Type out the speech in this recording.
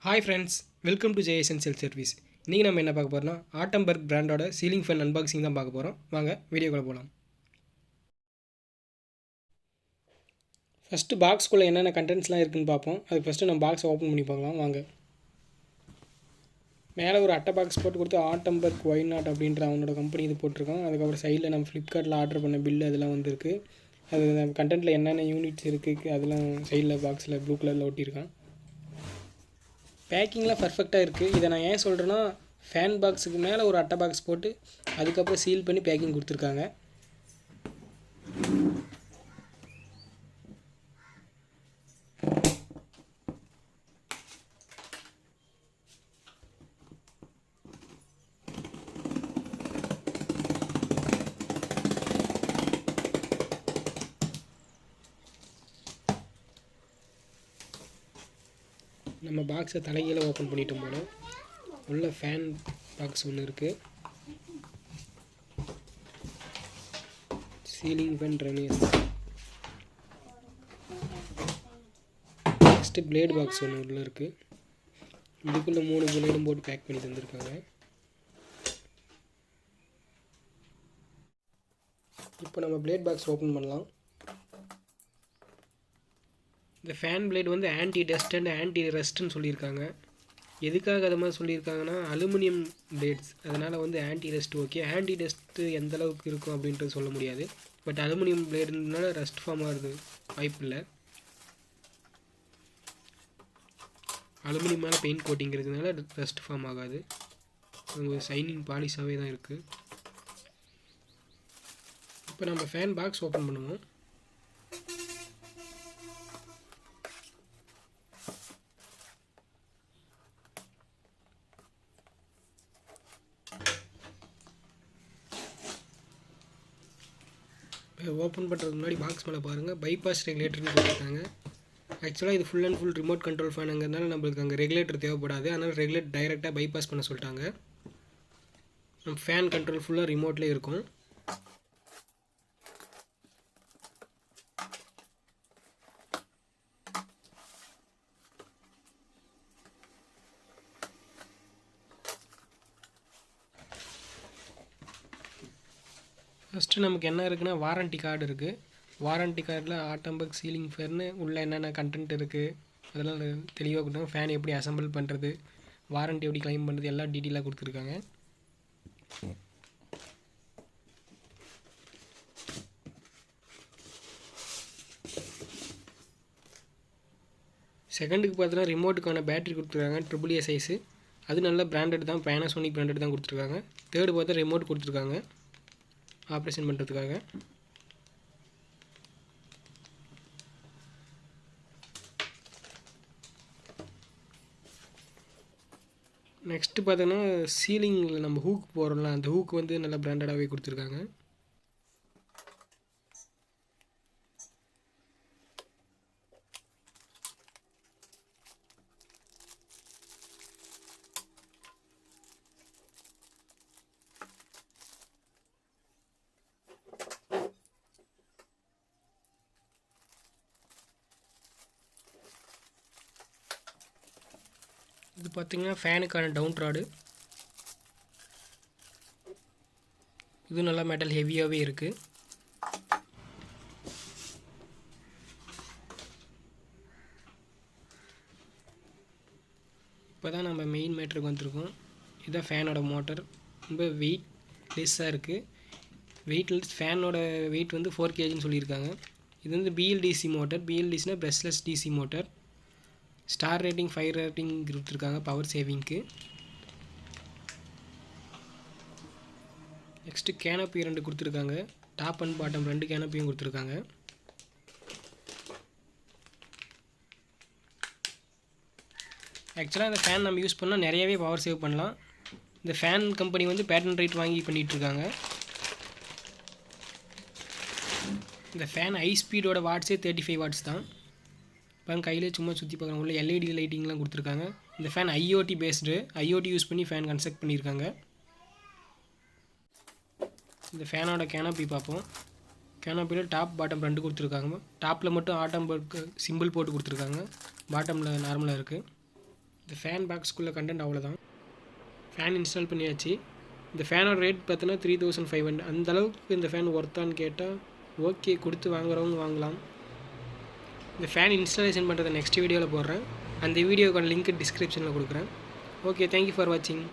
Hi friends, welcome to J Essential Service. இன்னைக்கு நம்ம என்ன பார்க்க போறோம்னா ஆட்டம்பர்க் பிராண்டோட சீலிங் ஃபேன் அன்பாக்சிங் தான் பார்க்க போறோம். வாங்க வீடியோக்குள்ள போலாம். ஃபர்ஸ்ட் பாக்ஸ்க்குள்ள என்னென்ன கண்டென்ட்ஸ்லாம் இருக்குன்னு பார்ப்போம். அதுக்கு ஃபர்ஸ்ட் நம்ம பாக்ஸ் ஓபன் பண்ணி பார்க்கலாம் வாங்க. மேலே ஒரு அட்டை பாக்ஸ் போட்டு கொடுத்து ஆட்டம்பர்க் ஒய் நாட் அப்படின்ற அவனோட கம்பெனி இது போட்டிருக்கான். அதுக்கப்புறம் சைடில் நம்ம ஃப்ளிப்கார்ட்டில் ஆர்டர் பண்ண பில் அதெல்லாம் வந்துருக்கு. அது கண்டென்ட்டில் என்னென்ன யூனிட்ஸ் இருக்குது அதெல்லாம் சைடில் பாக்ஸில் ப்ளூ கலரில் ஒட்டியிருக்கான். பேக்கிங்லாம் பர்ஃபெக்டாக இருக்குது. இதை நான் ஏன் சொல்கிறேன்னா ஃபேன் பாக்ஸுக்கு மேலே ஒரு அட்டை பாக்ஸ் போட்டு அதுக்கப்புறம் சீல் பண்ணி பேக்கிங் கொடுத்துருக்காங்க. நம்ம பாக்ஸை தலைகீழ ஓப்பன் பண்ணிட்டோம் போல. உள்ள ஃபேன் பாக்ஸ் ஒன்று இருக்குது. சீலிங் ஃபேன் ரெனியஸ். நெக்ஸ்ட்டு பிளேடு பாக்ஸ் ஒன்று உள்ளே இருக்குது. இதுக்குள்ளே 3 பிளேடும் போட்டு பேக் பண்ணி தந்திருக்காங்க. இப்போ நம்ம பிளேட் பாக்ஸ் ஓப்பன் பண்ணலாம். இந்த ஃபேன் பிளேட் வந்து ஆன்டி டஸ்ட் அண்ட் ஆன்டி ரஸ்ட்னு சொல்லியிருக்காங்க. எதுக்காக அது மாதிரி சொல்லியிருக்காங்கன்னா அலுமினியம் பிளேட்ஸ், அதனால் வந்து anti rust okay. Anti dust எந்த அளவுக்கு இருக்கும் அப்படின்றது சொல்ல முடியாது. பட் அலுமினியம் பிளேடுனால ரஸ்ட் ஃபார்ம் ஆகிறது வாய்ப்பு இல்லை. அலுமினியம் மேலே பெயிண்ட் கோட்டிங்கிறதுனால ரஸ்ட் ஃபார்ம் ஆகாது. அது ஷைனிங் பாலிஷாகவே தான் இருக்குது. இப்போ நம்ம ஃபேன் பாக்ஸ் ஓப்பன் பண்ணுவோம். ஓப்பன் பண்ணுறதுக்கு முன்னாடி பாக்ஸ் மேலே பாருங்கள் பைபாஸ் ரெகுலேட்டர்னு கொடுத்துருக்காங்க. ஆக்சுவலாக இது full and full remote control ஃபேனுங்கிறதுனால நம்மளுக்கு அங்கே ரெகுலேட்டர் தேவைப்படாது. அதனால் ரெகுலேட் டைரெக்டாக பைபாஸ் பண்ண சொல்லிட்டாங்க. நம்ம ஃபேன் கண்ட்ரோல் ஃபுல்லாக ரிமோட்லேயே இருக்கும். ஃபஸ்ட்டு நமக்கு என்ன இருக்குன்னா வாரண்ட்டி கார்டு இருக்குது. வாரண்ட்டி கார்டில் ஆட்டம்பர்க் சீலிங் ஃபேன்னு உள்ளே என்னென்ன கண்டென்ட் இருக்குது அதெல்லாம் தெளிவாக கொடுத்தாங்க. ஃபேன் எப்படி அசம்பிள் பண்ணுறது, வாரண்ட்டி எப்படி கிளைம் பண்ணுறது எல்லாம் டீட்டெயிலாக கொடுத்துருக்காங்க. செகண்டுக்கு பார்த்தோன்னா ரிமோட்டுக்கான பேட்டரி கொடுத்துருக்காங்க. AAA size. அது நல்ல பிராண்டட் தான், பேனாசோனிக் பிராண்டட் தான் கொடுத்துருக்காங்க. தேர்டு பார்த்தா ரிமோட் கொடுத்துருக்காங்க ஆப்ரேஷன் பண்ணுறதுக்காக. நெக்ஸ்ட்டு பார்த்தோன்னா சீலிங்கில் நம்ம ஹூக் போடுறோம்ல, அந்த ஹூக் வந்து நல்லா பிராண்டடாகவே கொடுத்துருக்காங்க. இது பார்த்திங்கன்னா ஃபேனுக்கான டவுன் ராடு. இது நல்லா மெட்டல் ஹெவியாகவே இருக்குது. இப்போ தான் நம்ம மெயின் மேட்டருக்கு வந்திருக்கோம். இதுதான் ஃபேனோட மோட்டர். ரொம்ப வெயிட் லெஸ்ஸாக இருக்குது. வெயிட்லெஸ் ஃபேனோட வெயிட் வந்து 4 kgன்னு சொல்லியிருக்காங்க. இது வந்து BLDC மோட்டர். BLDCனா brushless DC motor. Star rating 5 rating கொடுத்துருக்காங்க பவர் சேவிங்க்கு. நெக்ஸ்ட்டு கேனப்பி 2 கொடுத்துருக்காங்க. டாப் அண்ட் பாட்டம் 2 கேனப்பியும் கொடுத்துருக்காங்க. ஆக்சுவலாக இந்த ஃபேன் நம்ம யூஸ் பண்ணால் நிறையவே பவர் சேவ் பண்ணலாம். இந்த ஃபேன் கம்பெனி வந்து பேட்டன் ரைட் வாங்கி பண்ணிகிட்ருக்காங்க. இந்த ஃபேன் ஹை ஸ்பீடோட வாட்ஸே 35 வாட்ஸ் தான். பாருங்க கையிலே சும்மா சுற்றி பார்க்குறாங்க. உள்ள LED லைட்டிங்லாம் கொடுத்துருக்காங்க. இந்த fan IoT based, IoT use பண்ணி ஃபேன் கன்ஸ்ட்ரக்ட் பண்ணியிருக்காங்க. இந்த ஃபேனோட கேனப்பி பார்ப்போம். கேனப்பியில் டாப் பாட்டம் 2 கொடுத்துருக்காங்க. டாப்பில் மட்டும் ஆட்டம்பர்க் சிம்பிள் போட்டு கொடுத்துருக்காங்க. பாட்டமில் நார்மலாக இருக்குது. இந்த ஃபேன் பாக்ஸ்க்குள்ளே கண்டென்ட் அவ்வளோதான். ஃபேன் இன்ஸ்டால் பண்ணியாச்சு. இந்த ஃபேனோட ரேட் பார்த்தோன்னா 3500. அந்தளவுக்கு இந்த ஃபேன் ஒர்த்தான்னு கேட்டால் ஓகே, கொடுத்து வாங்குறவங்க வாங்கலாம். இந்த ஃபேன் இன்ஸ்டாலேஷன் பண்ணுறதை நெக்ஸ்ட் வீடியோவில் போடுறேன். அந்த வீடியோக்கான லிங்க் டிஸ்கிரிப்ஷனில் கொடுக்குறேன். ஓகே, தேங்க்யூ ஃபார் வாட்சிங்.